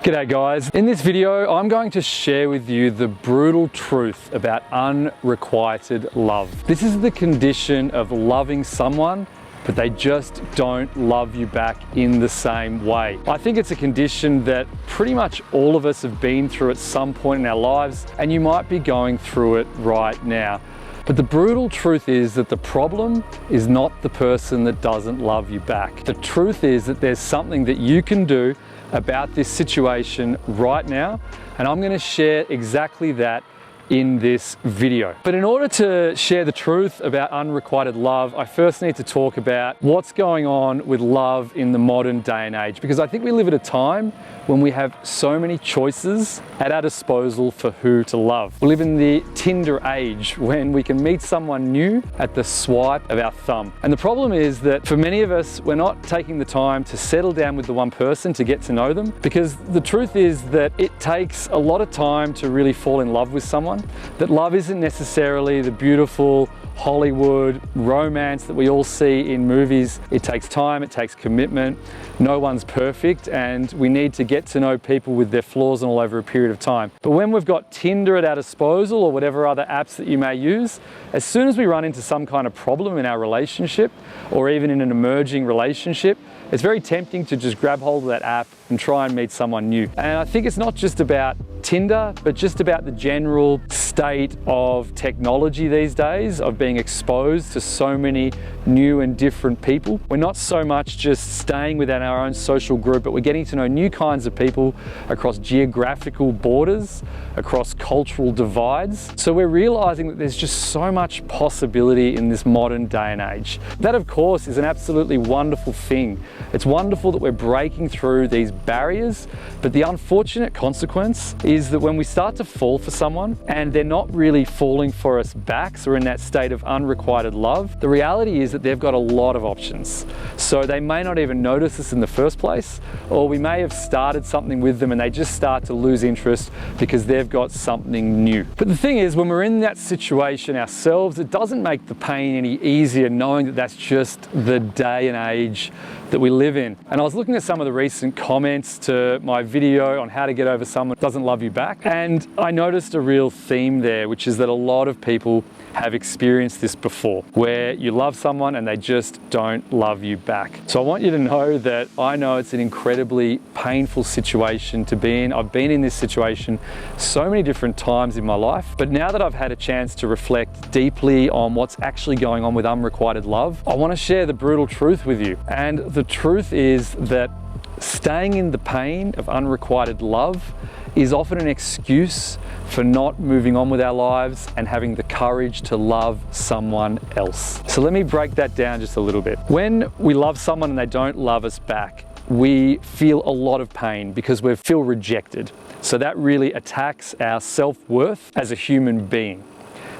G'day guys. In this video, I'm going to share with you the brutal truth about unrequited love. This is the condition of loving someone, but they just don't love you back in the same way. I think it's a condition that pretty much all of us have been through at some point in our lives, and you might be going through it right now. But the brutal truth is that the problem is not the person that doesn't love you back. The truth is that there's something that you can do about this situation right now, and I'm going to share exactly that in this video. But in order to share the truth about unrequited love, I first need to talk about what's going on with love in the modern day and age, because I think we live at a time when we have so many choices at our disposal for who to love. We live in the Tinder age when we can meet someone new at the swipe of our thumb. And the problem is that for many of us, we're not taking the time to settle down with the one person to get to know them, because the truth is that it takes a lot of time to really fall in love with someone. That love isn't necessarily the beautiful Hollywood romance that we all see in movies. It takes time, it takes commitment. No one's perfect, and we need to get to know people with their flaws and all over a period of time. But when we've got Tinder at our disposal or whatever other apps that you may use, as soon as we run into some kind of problem in our relationship or even in an emerging relationship, it's very tempting to just grab hold of that app and try and meet someone new. And I think it's not just about Tinder, but just about the general state of technology these days, of being exposed to so many new and different people. We're not so much just staying within our own social group, but we're getting to know new kinds of people across geographical borders, across cultural divides. So we're realizing that there's just so much possibility in this modern day and age. That, of course, is an absolutely wonderful thing. It's wonderful that we're breaking through these barriers, but the unfortunate consequence is that when we start to fall for someone and they're not really falling for us back, so we're in that state of unrequited love, the reality is that they've got a lot of options. So they may not even notice us in the first place, or we may have started something with them and they just start to lose interest because they've got something new. But the thing is, when we're in that situation ourselves, it doesn't make the pain any easier knowing that that's just the day and age that we live in. And I was looking at some of the recent comments to my video on how to get over someone who doesn't love you back, and I noticed a real theme there, which is that a lot of people have experienced this before, where you love someone and they just don't love you back. So I want you to know that I know it's an incredibly painful situation to be in. I've been in this situation so many different times in my life, but now that I've had a chance to reflect deeply on what's actually going on with unrequited love, I want to share the brutal truth with you. And the truth is that staying in the pain of unrequited love is often an excuse for not moving on with our lives and having the courage to love someone else. So let me break that down just a little bit. When we love someone and they don't love us back, we feel a lot of pain because we feel rejected. So that really attacks our self-worth as a human being.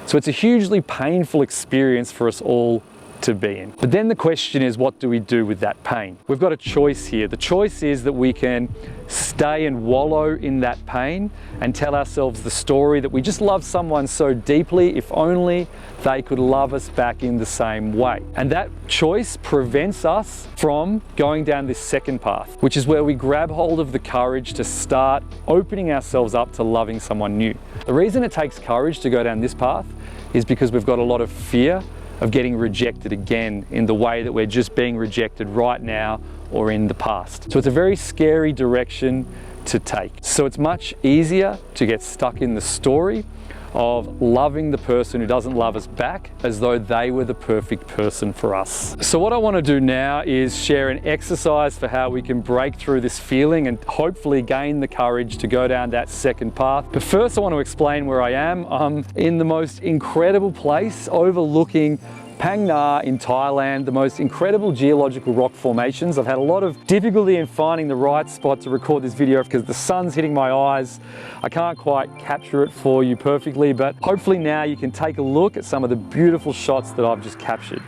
So it's a hugely painful experience for us all to be in. But then the question is, what do we do with that pain? We've got a choice here. The choice is that we can stay and wallow in that pain and tell ourselves the story that we just love someone so deeply, if only they could love us back in the same way. And that choice prevents us from going down this second path, which is where we grab hold of the courage to start opening ourselves up to loving someone new. The reason it takes courage to go down this path is because we've got a lot of fear of getting rejected again in the way that we're just being rejected right now or in the past. So it's a very scary direction to take. So it's much easier to get stuck in the story of loving the person who doesn't love us back as though they were the perfect person for us. So what I want to do now is share an exercise for how we can break through this feeling and hopefully gain the courage to go down that second path. But first I want to explain where I am. I'm in the most incredible place overlooking Phang Nga in Thailand, the most incredible geological rock formations. I've had a lot of difficulty in finding the right spot to record this video because the sun's hitting my eyes. I can't quite capture it for you perfectly, but hopefully now you can take a look at some of the beautiful shots that I've just captured.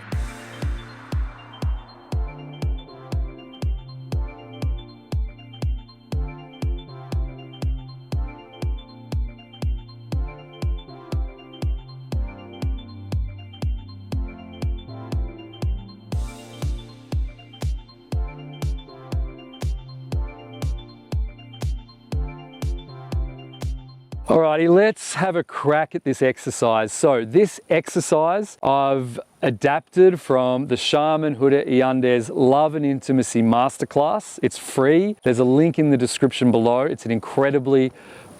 Alrighty, let's have a crack at this exercise. So this exercise I've adapted from the Shaman Huda Iyande's Love and Intimacy Masterclass. It's free. There's a link in the description below. It's an incredibly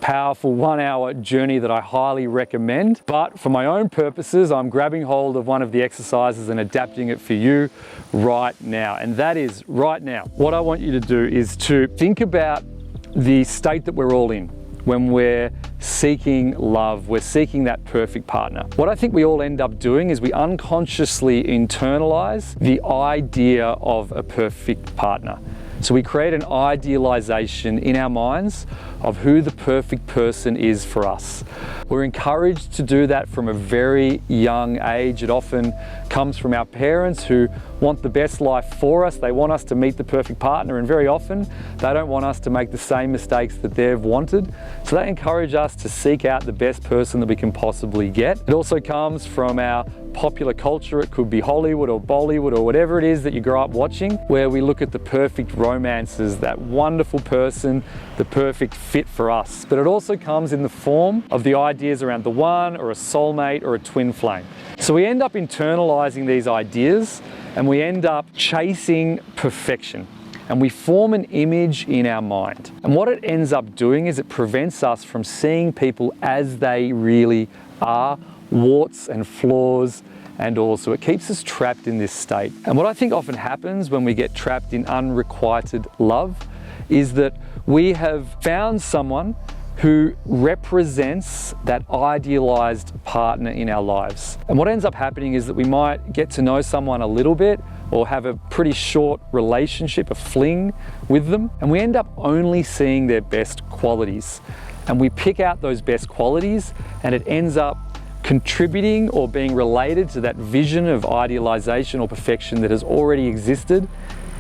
powerful 1-hour journey that I highly recommend. But for my own purposes, I'm grabbing hold of one of the exercises and adapting it for you right now. And that is right now. What I want you to do is to think about the state that we're all in when we're seeking love, we're seeking that perfect partner. What I think we all end up doing is we unconsciously internalize the idea of a perfect partner. So we create an idealization in our minds of who the perfect person is for us. We're encouraged to do that from a very young age. It often comes from our parents who want the best life for us. They want us to meet the perfect partner, and very often they don't want us to make the same mistakes that they've wanted. So they encourage us to seek out the best person that we can possibly get. It also comes from our popular culture. It could be Hollywood or Bollywood or whatever it is that you grow up watching, where we look at the perfect romances, that wonderful person, the perfect fit for us. But it also comes in the form of the ideas around the one, or a soulmate, or a twin flame. So we end up internalizing these ideas and we end up chasing perfection. And we form an image in our mind. And what it ends up doing is it prevents us from seeing people as they really are, warts and flaws, and also it keeps us trapped in this state. And what I think often happens when we get trapped in unrequited love is that we have found someone who represents that idealized partner in our lives. And what ends up happening is that we might get to know someone a little bit or have a pretty short relationship, a fling with them, and we end up only seeing their best qualities. And we pick out those best qualities, and it ends up contributing or being related to that vision of idealization or perfection that has already existed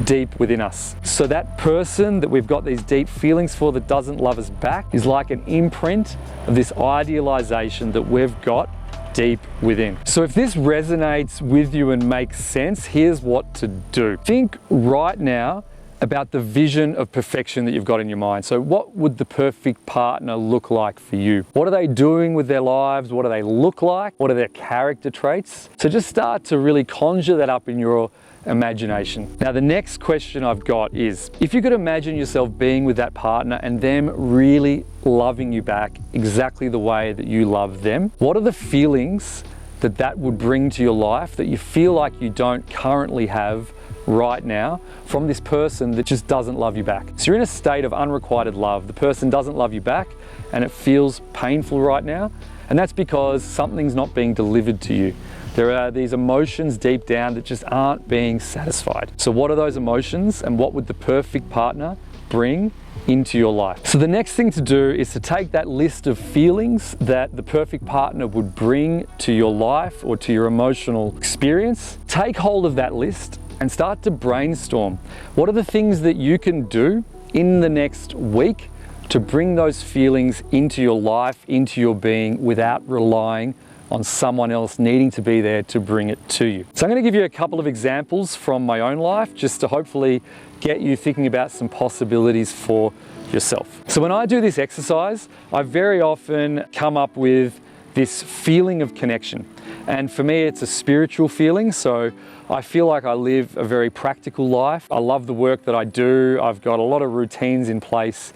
deep within us. So that person that we've got these deep feelings for that doesn't love us back is like an imprint of this idealization that we've got deep within. So if this resonates with you and makes sense, here's what to do. Think right now about the vision of perfection that you've got in your mind. So what would the perfect partner look like for you? What are they doing with their lives? What do they look like? What are their character traits? So just start to really conjure that up in your imagination. Now the next question I've got is, if you could imagine yourself being with that partner and them really loving you back exactly the way that you love them, what are the feelings that that would bring to your life that you feel like you don't currently have right now from this person that just doesn't love you back? So you're in a state of unrequited love. The person doesn't love you back and it feels painful right now. And that's because something's not being delivered to you. There are these emotions deep down that just aren't being satisfied. So what are those emotions, and what would the perfect partner bring into your life? So the next thing to do is to take that list of feelings that the perfect partner would bring to your life or to your emotional experience. Take hold of that list and start to brainstorm. What are the things that you can do in the next week to bring those feelings into your life, into your being, without relying on someone else needing to be there to bring it to you? So I'm going to give you a couple of examples from my own life just to hopefully get you thinking about some possibilities for yourself. So when I do this exercise, I very often come up with this feeling of connection. And for me, it's a spiritual feeling. So I feel like I live a very practical life. I love the work that I do. I've got a lot of routines in place.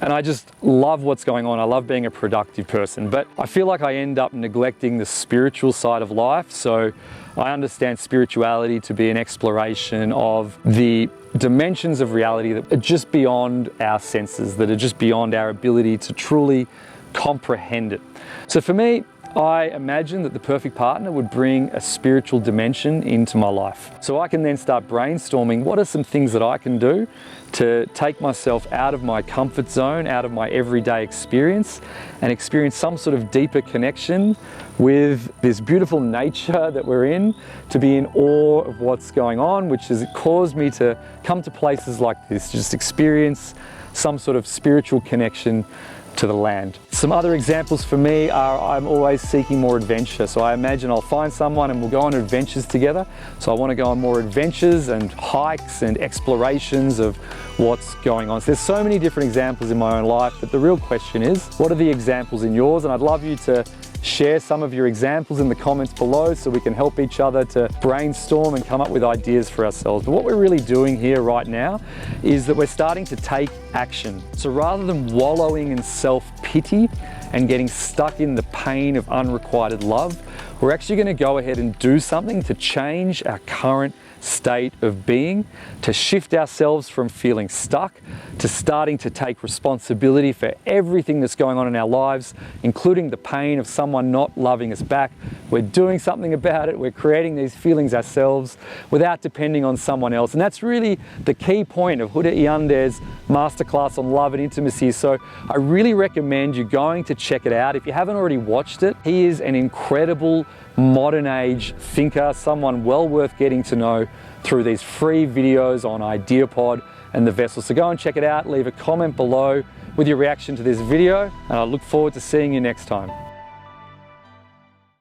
And I just love what's going on. I love being a productive person, but I feel like I end up neglecting the spiritual side of life. So I understand spirituality to be an exploration of the dimensions of reality that are just beyond our senses, that are just beyond our ability to truly comprehend it. So for me, I imagine that the perfect partner would bring a spiritual dimension into my life. So I can then start brainstorming what are some things that I can do to take myself out of my comfort zone, out of my everyday experience, and experience some sort of deeper connection with this beautiful nature that we're in, to be in awe of what's going on, which has caused me to come to places like this, just experience some sort of spiritual connection to the land. Some other examples for me are I'm always seeking more adventure. So I imagine I'll find someone and we'll go on adventures together. So I want to go on more adventures and hikes and explorations of what's going on. So there's so many different examples in my own life, but the real question is, what are the examples in yours? And I'd love you to share some of your examples in the comments below so we can help each other to brainstorm and come up with ideas for ourselves. But what we're really doing here right now is that we're starting to take action. So rather than wallowing in self-pity and getting stuck in the pain of unrequited love, we're actually going to go ahead and do something to change our current state of being, to shift ourselves from feeling stuck to starting to take responsibility for everything that's going on in our lives, including the pain of someone not loving us back. We're doing something about it. We're creating these feelings ourselves without depending on someone else. And that's really the key point of Huda Iyande's masterclass on love and intimacy. So I really recommend you going to check it out. If you haven't already watched it, he is an incredible modern age thinker, someone well worth getting to know through these free videos on IdeaPod and The Vessel. So go and check it out, leave a comment below with your reaction to this video, and I look forward to seeing you next time.